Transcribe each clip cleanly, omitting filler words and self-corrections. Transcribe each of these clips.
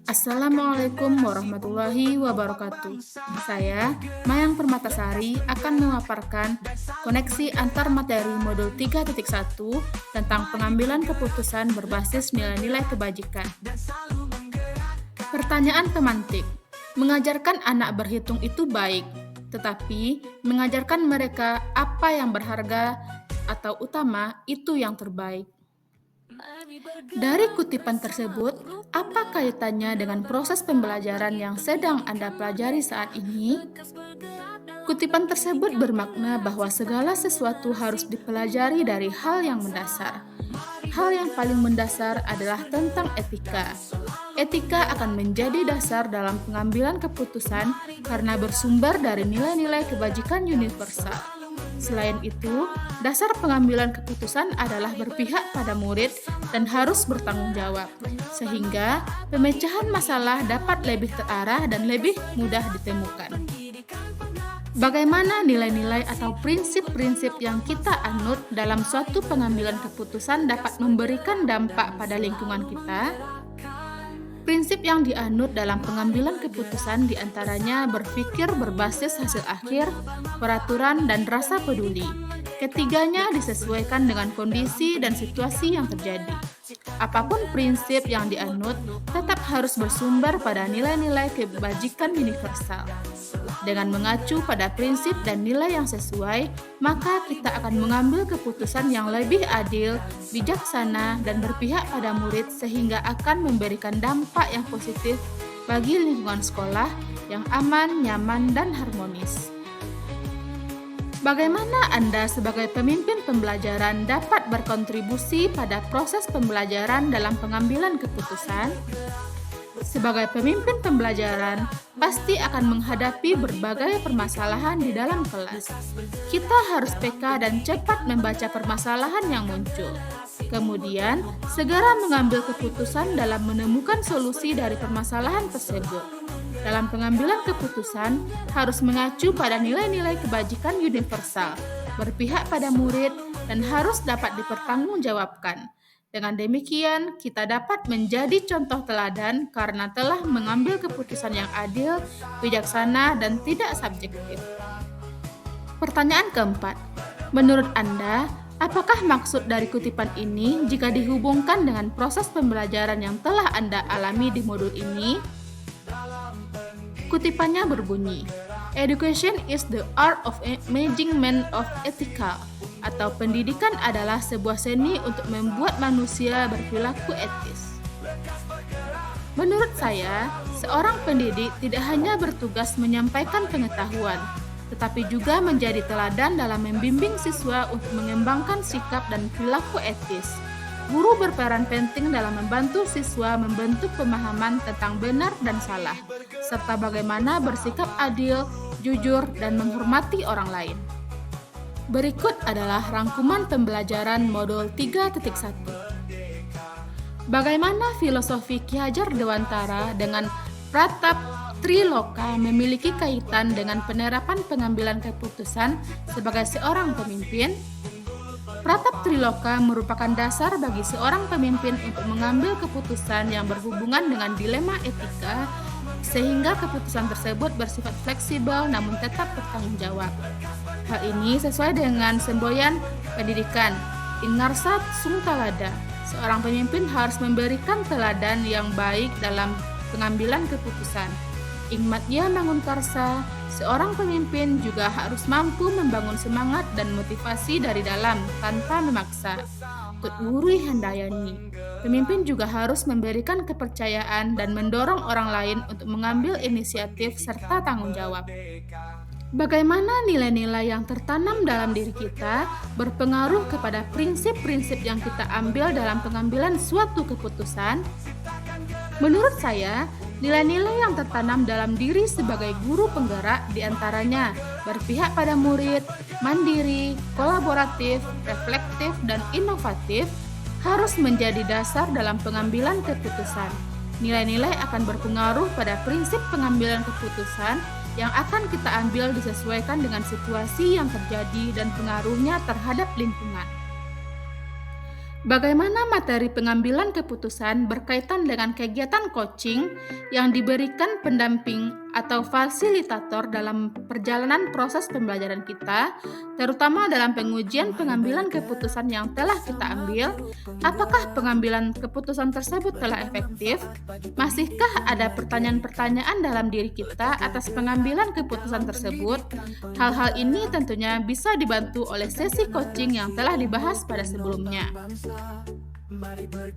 Assalamualaikum warahmatullahi wabarakatuh. Saya, Mayang Permatasari, akan memaparkan koneksi antar materi modul 3.1 tentang pengambilan keputusan berbasis nilai-nilai kebajikan. Pertanyaan pemantik. Mengajarkan anak berhitung itu baik, tetapi mengajarkan mereka apa yang berharga atau utama itu yang terbaik. Dari kutipan tersebut, apa kaitannya dengan proses pembelajaran yang sedang Anda pelajari saat ini? Kutipan tersebut bermakna bahwa segala sesuatu harus dipelajari dari hal yang mendasar. Hal yang paling mendasar adalah tentang etika. Etika akan menjadi dasar dalam pengambilan keputusan karena bersumber dari nilai-nilai kebajikan universal. Selain itu, dasar pengambilan keputusan adalah berpihak pada murid dan harus bertanggung jawab, sehingga pemecahan masalah dapat lebih terarah dan lebih mudah ditemukan. Bagaimana nilai-nilai atau prinsip-prinsip yang kita anut dalam suatu pengambilan keputusan dapat memberikan dampak pada lingkungan kita? Prinsip yang dianut dalam pengambilan keputusan diantaranya berpikir berbasis hasil akhir, peraturan, dan rasa peduli. Ketiganya disesuaikan dengan kondisi dan situasi yang terjadi. Apapun prinsip yang dianut, tetap harus bersumber pada nilai-nilai kebajikan universal. Dengan mengacu pada prinsip dan nilai yang sesuai, maka kita akan mengambil keputusan yang lebih adil, bijaksana, dan berpihak pada murid sehingga akan memberikan dampak yang positif bagi lingkungan sekolah yang aman, nyaman, dan harmonis. Bagaimana Anda sebagai pemimpin pembelajaran dapat berkontribusi pada proses pembelajaran dalam pengambilan keputusan? Sebagai pemimpin pembelajaran, pasti akan menghadapi berbagai permasalahan di dalam kelas. Kita harus peka dan cepat membaca permasalahan yang muncul. Kemudian, segera mengambil keputusan dalam menemukan solusi dari permasalahan tersebut. Dalam pengambilan keputusan, harus mengacu pada nilai-nilai kebajikan universal, berpihak pada murid, dan harus dapat dipertanggungjawabkan. Dengan demikian, kita dapat menjadi contoh teladan karena telah mengambil keputusan yang adil, bijaksana, dan tidak subjektif. Pertanyaan keempat, menurut Anda, apakah maksud dari kutipan ini jika dihubungkan dengan proses pembelajaran yang telah Anda alami di modul ini? Kutipannya berbunyi, Education is the art of making men of ethical, atau pendidikan adalah sebuah seni untuk membuat manusia berperilaku etis. Menurut saya, seorang pendidik tidak hanya bertugas menyampaikan pengetahuan, tetapi juga menjadi teladan dalam membimbing siswa untuk mengembangkan sikap dan perilaku etis. Guru berperan penting dalam membantu siswa membentuk pemahaman tentang benar dan salah, serta bagaimana bersikap adil, jujur, dan menghormati orang lain. Berikut adalah rangkuman pembelajaran modul 3.1. Bagaimana filosofi Ki Hajar Dewantara dengan Pratap Triloka memiliki kaitan dengan penerapan pengambilan keputusan sebagai seorang pemimpin? Pratap Triloka merupakan dasar bagi seorang pemimpin untuk mengambil keputusan yang berhubungan dengan dilema etika, sehingga keputusan tersebut bersifat fleksibel namun tetap bertanggung jawab. Hal ini sesuai dengan semboyan pendidikan, Ingarsat Sungtalada. Seorang pemimpin harus memberikan teladan yang baik dalam pengambilan keputusan. Ingmatnya Mangunkarsa, seorang pemimpin juga harus mampu membangun semangat dan motivasi dari dalam tanpa memaksa. Tutwuri Handayani, pemimpin juga harus memberikan kepercayaan dan mendorong orang lain untuk mengambil inisiatif serta tanggung jawab. Bagaimana nilai-nilai yang tertanam dalam diri kita berpengaruh kepada prinsip-prinsip yang kita ambil dalam pengambilan suatu keputusan? Menurut saya, nilai-nilai yang tertanam dalam diri sebagai guru penggerak diantaranya berpihak pada murid, mandiri, kolaboratif, reflektif, dan inovatif harus menjadi dasar dalam pengambilan keputusan. Nilai-nilai akan berpengaruh pada prinsip pengambilan keputusan yang akan kita ambil disesuaikan dengan situasi yang terjadi dan pengaruhnya terhadap lingkungan. Bagaimana materi pengambilan keputusan berkaitan dengan kegiatan coaching yang diberikan pendamping atau fasilitator dalam perjalanan proses pembelajaran kita, terutama dalam pengujian pengambilan keputusan yang telah kita ambil? Apakah pengambilan keputusan tersebut telah efektif? Masihkah ada pertanyaan-pertanyaan dalam diri kita atas pengambilan keputusan tersebut? Hal-hal ini tentunya bisa dibantu oleh sesi coaching yang telah dibahas pada sebelumnya.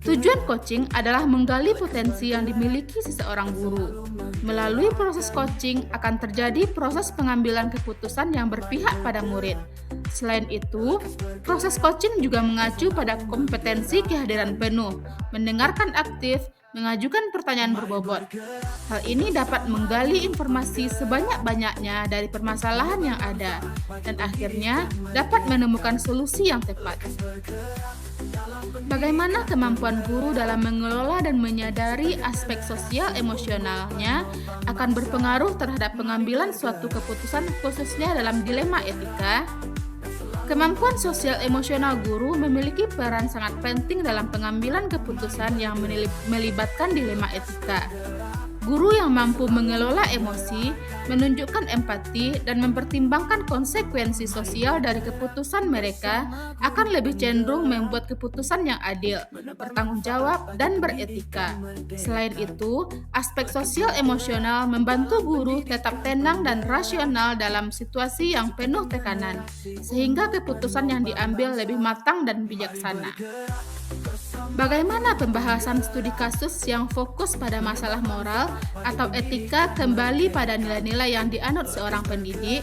Tujuan coaching adalah menggali potensi yang dimiliki seseorang guru. Melalui proses coaching akan terjadi proses pengambilan keputusan yang berpihak pada murid. Selain itu, proses coaching juga mengacu pada kompetensi kehadiran penuh, mendengarkan aktif, mengajukan pertanyaan berbobot. Hal ini dapat menggali informasi sebanyak-banyaknya dari permasalahan yang ada, dan akhirnya dapat menemukan solusi yang tepat. Bagaimana kemampuan guru dalam mengelola dan menyadari aspek sosial emosionalnya akan berpengaruh terhadap pengambilan suatu keputusan khususnya dalam dilema etika? Kemampuan sosial emosional guru memiliki peran sangat penting dalam pengambilan keputusan yang melibatkan dilema etika. Guru yang mampu mengelola emosi, menunjukkan empati, dan mempertimbangkan konsekuensi sosial dari keputusan mereka akan lebih cenderung membuat keputusan yang adil, bertanggung jawab, dan beretika. Selain itu, aspek sosial emosional membantu guru tetap tenang dan rasional dalam situasi yang penuh tekanan, sehingga keputusan yang diambil lebih matang dan bijaksana. Bagaimana pembahasan studi kasus yang fokus pada masalah moral atau etika kembali pada nilai-nilai yang dianut seorang pendidik?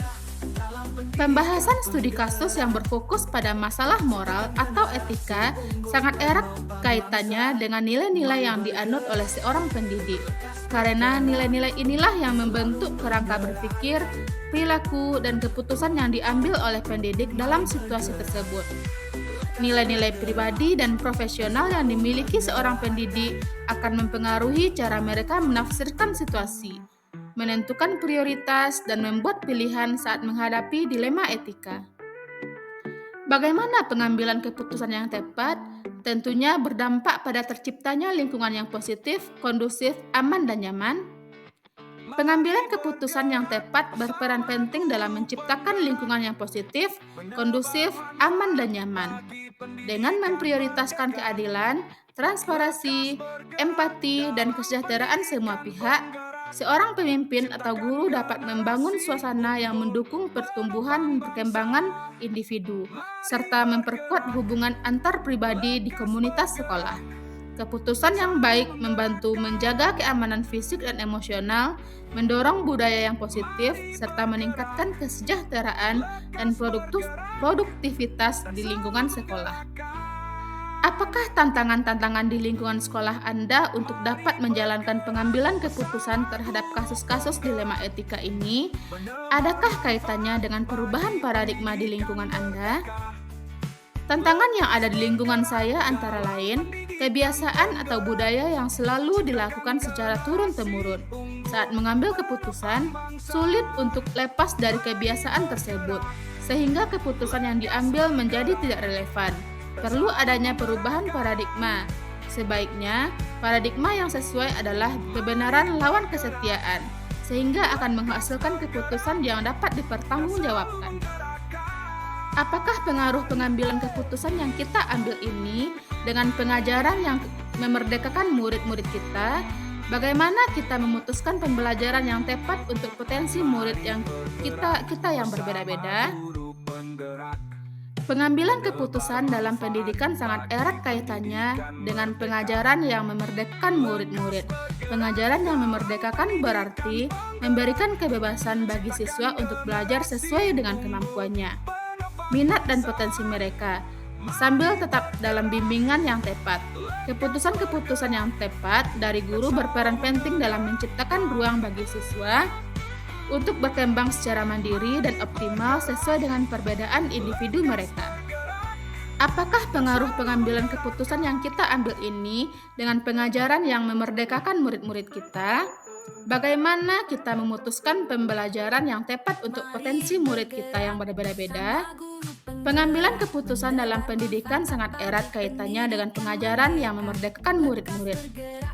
Pembahasan studi kasus yang berfokus pada masalah moral atau etika sangat erat kaitannya dengan nilai-nilai yang dianut oleh seorang pendidik. Karena nilai-nilai inilah yang membentuk kerangka berpikir, perilaku, dan keputusan yang diambil oleh pendidik dalam situasi tersebut. Nilai-nilai pribadi dan profesional yang dimiliki seorang pendidik akan mempengaruhi cara mereka menafsirkan situasi, menentukan prioritas, dan membuat pilihan saat menghadapi dilema etika. Bagaimana pengambilan keputusan yang tepat? Tentunya berdampak pada terciptanya lingkungan yang positif, kondusif, aman, dan nyaman. Pengambilan keputusan yang tepat berperan penting dalam menciptakan lingkungan yang positif, kondusif, aman, dan nyaman. Dengan memprioritaskan keadilan, transparansi, empati, dan kesejahteraan semua pihak, seorang pemimpin atau guru dapat membangun suasana yang mendukung pertumbuhan dan perkembangan individu, serta memperkuat hubungan antar pribadi di komunitas sekolah. Keputusan yang baik membantu menjaga keamanan fisik dan emosional, mendorong budaya yang positif, serta meningkatkan kesejahteraan dan produktivitas di lingkungan sekolah. Apakah tantangan-tantangan di lingkungan sekolah Anda untuk dapat menjalankan pengambilan keputusan terhadap kasus-kasus dilema etika ini? Adakah kaitannya dengan perubahan paradigma di lingkungan Anda? Tantangan yang ada di lingkungan saya antara lain, kebiasaan atau budaya yang selalu dilakukan secara turun-temurun. Saat mengambil keputusan, sulit untuk lepas dari kebiasaan tersebut, sehingga keputusan yang diambil menjadi tidak relevan. Perlu adanya perubahan paradigma. Sebaiknya, paradigma yang sesuai adalah kebenaran lawan kesetiaan, sehingga akan menghasilkan keputusan yang dapat dipertanggungjawabkan. Apakah pengaruh pengambilan keputusan yang kita ambil ini dengan pengajaran yang memerdekakan murid-murid kita? Bagaimana kita memutuskan pembelajaran yang tepat untuk potensi murid yang kita yang berbeda-beda? Pengambilan keputusan dalam pendidikan sangat erat kaitannya dengan pengajaran yang memerdekakan murid-murid. Pengajaran yang memerdekakan berarti memberikan kebebasan bagi siswa untuk belajar sesuai dengan kemampuannya, minat dan potensi mereka, sambil tetap dalam bimbingan yang tepat. Keputusan-keputusan yang tepat dari guru berperan penting dalam menciptakan ruang bagi siswa untuk berkembang secara mandiri dan optimal sesuai dengan perbedaan individu mereka. Apakah pengaruh pengambilan keputusan yang kita ambil ini dengan pengajaran yang memerdekakan murid-murid kita? Bagaimana kita memutuskan pembelajaran yang tepat untuk potensi murid kita yang berbeda-beda? Pengambilan keputusan dalam pendidikan sangat erat kaitannya dengan pengajaran yang memerdekakan murid-murid.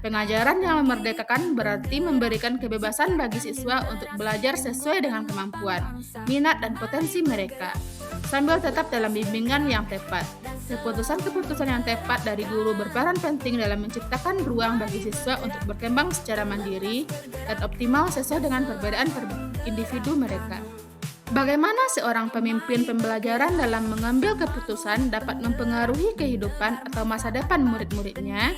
Pengajaran yang memerdekakan berarti memberikan kebebasan bagi siswa untuk belajar sesuai dengan kemampuan, minat, dan potensi mereka, sambil tetap dalam bimbingan yang tepat. Keputusan-keputusan yang tepat dari guru berperan penting dalam menciptakan ruang bagi siswa untuk berkembang secara mandiri dan optimal sesuai dengan perbedaan individu mereka. Bagaimana seorang pemimpin pembelajaran dalam mengambil keputusan dapat mempengaruhi kehidupan atau masa depan murid-muridnya?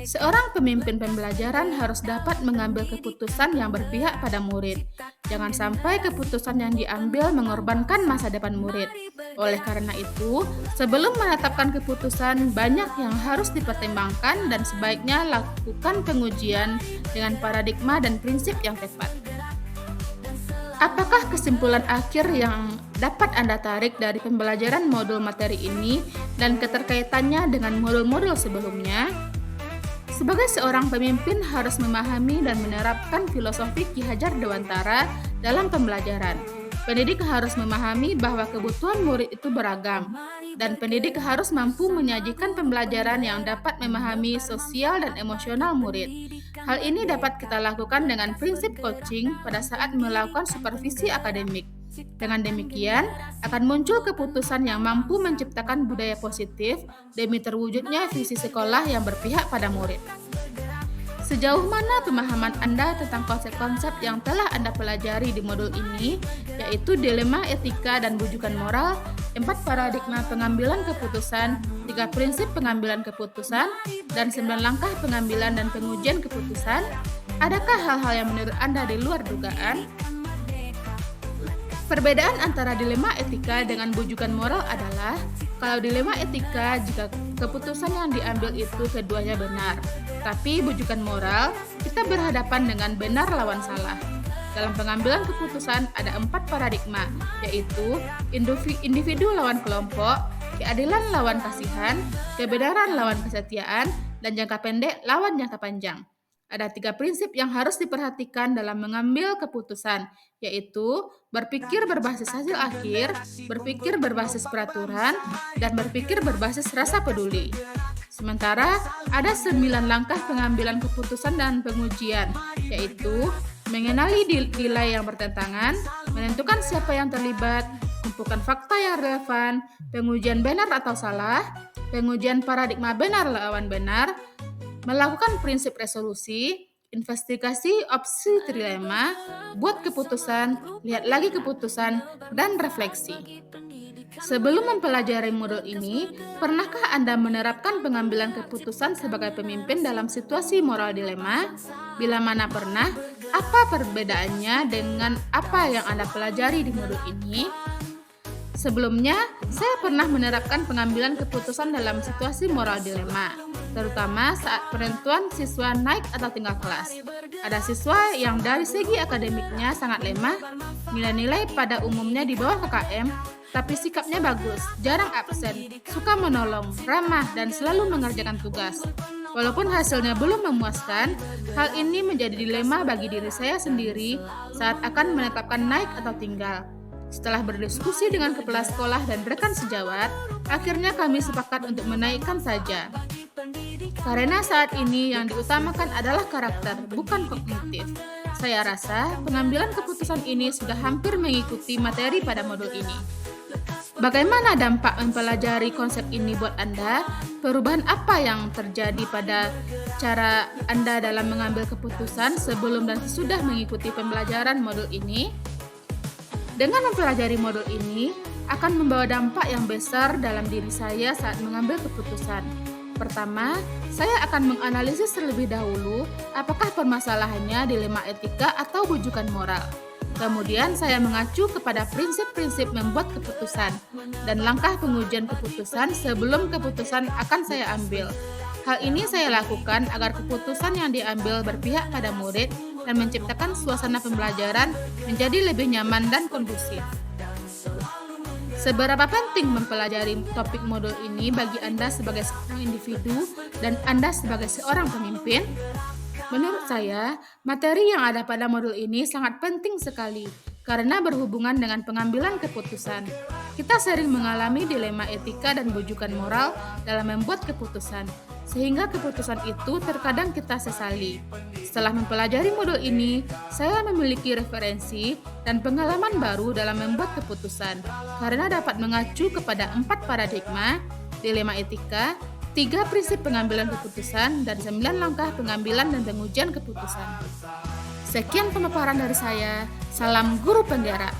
Seorang pemimpin pembelajaran harus dapat mengambil keputusan yang berpihak pada murid. Jangan sampai keputusan yang diambil mengorbankan masa depan murid. Oleh karena itu, sebelum menetapkan keputusan, banyak yang harus dipertimbangkan dan sebaiknya lakukan pengujian dengan paradigma dan prinsip yang tepat. Apakah kesimpulan akhir yang dapat Anda tarik dari pembelajaran modul materi ini dan keterkaitannya dengan modul-modul sebelumnya? Sebagai seorang pemimpin harus memahami dan menerapkan filosofi Ki Hajar Dewantara dalam pembelajaran. Pendidik harus memahami bahwa kebutuhan murid itu beragam, dan pendidik harus mampu menyajikan pembelajaran yang dapat memahami sosial dan emosional murid. Hal ini dapat kita lakukan dengan prinsip coaching pada saat melakukan supervisi akademik. Dengan demikian, akan muncul keputusan yang mampu menciptakan budaya positif demi terwujudnya visi sekolah yang berpihak pada murid. Sejauh mana pemahaman Anda tentang konsep-konsep yang telah Anda pelajari di modul ini, yaitu dilema etika dan bujukan moral, 4 paradigma pengambilan keputusan, 3 prinsip pengambilan keputusan, dan 9 langkah pengambilan dan pengujian keputusan? Adakah hal-hal yang menurut Anda di luar dugaan? Perbedaan antara dilema etika dengan bujukan moral adalah, kalau dilema etika jika keputusan yang diambil itu keduanya benar, tapi bujukan moral kita berhadapan dengan benar lawan salah. Dalam pengambilan keputusan ada 4 paradigma, yaitu individu lawan kelompok, keadilan lawan kasihan, kebenaran lawan kesetiaan, dan jangka pendek lawan jangka panjang. Ada 3 prinsip yang harus diperhatikan dalam mengambil keputusan, yaitu berpikir berbasis hasil akhir, berpikir berbasis peraturan, dan berpikir berbasis rasa peduli. Sementara ada 9 langkah pengambilan keputusan dan pengujian, yaitu mengenali nilai yang bertentangan, menentukan siapa yang terlibat, kumpulkan fakta yang relevan, pengujian benar atau salah, pengujian paradigma benar lawan benar, melakukan prinsip resolusi, investigasi opsi trilema, buat keputusan, lihat lagi keputusan, dan refleksi. Sebelum mempelajari modul ini, pernahkah Anda menerapkan pengambilan keputusan sebagai pemimpin dalam situasi moral dilema? Bila mana pernah, apa perbedaannya dengan apa yang Anda pelajari di modul ini? Sebelumnya, saya pernah menerapkan pengambilan keputusan dalam situasi moral dilema, terutama saat penentuan siswa naik atau tinggal kelas. Ada siswa yang dari segi akademiknya sangat lemah, nilai-nilai pada umumnya di bawah KKM, tapi sikapnya bagus, jarang absen, suka menolong, ramah, dan selalu mengerjakan tugas. Walaupun hasilnya belum memuaskan, hal ini menjadi dilema bagi diri saya sendiri saat akan menetapkan naik atau tinggal. Setelah berdiskusi dengan kepala sekolah dan rekan sejawat, akhirnya kami sepakat untuk menaikkan saja. Karena saat ini yang diutamakan adalah karakter, bukan kognitif. Saya rasa pengambilan keputusan ini sudah hampir mengikuti materi pada modul ini. Bagaimana dampak mempelajari konsep ini buat Anda? Perubahan apa yang terjadi pada cara Anda dalam mengambil keputusan sebelum dan sesudah mengikuti pembelajaran modul ini? Dengan mempelajari modul ini, akan membawa dampak yang besar dalam diri saya saat mengambil keputusan. Pertama, saya akan menganalisis terlebih dahulu apakah permasalahannya dilema etika atau bujukan moral. Kemudian saya mengacu kepada prinsip-prinsip membuat keputusan dan langkah pengujian keputusan sebelum keputusan akan saya ambil. Hal ini saya lakukan agar keputusan yang diambil berpihak pada murid dan menciptakan suasana pembelajaran menjadi lebih nyaman dan kondusif. Seberapa penting mempelajari topik modul ini bagi Anda sebagai seorang individu dan Anda sebagai seorang pemimpin? Menurut saya, materi yang ada pada modul ini sangat penting sekali karena berhubungan dengan pengambilan keputusan. Kita sering mengalami dilema etika dan bujukan moral dalam membuat keputusan, sehingga keputusan itu terkadang kita sesali. Setelah mempelajari modul ini, saya memiliki referensi dan pengalaman baru dalam membuat keputusan, karena dapat mengacu kepada 4 paradigma, dilema etika, 3 prinsip pengambilan keputusan, dan 9 langkah pengambilan dan pengujian keputusan. Sekian pemaparan dari saya. Salam guru penggerak.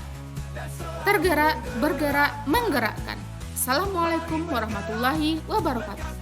Tergerak, bergerak, menggerakkan. Assalamualaikum warahmatullahi wabarakatuh.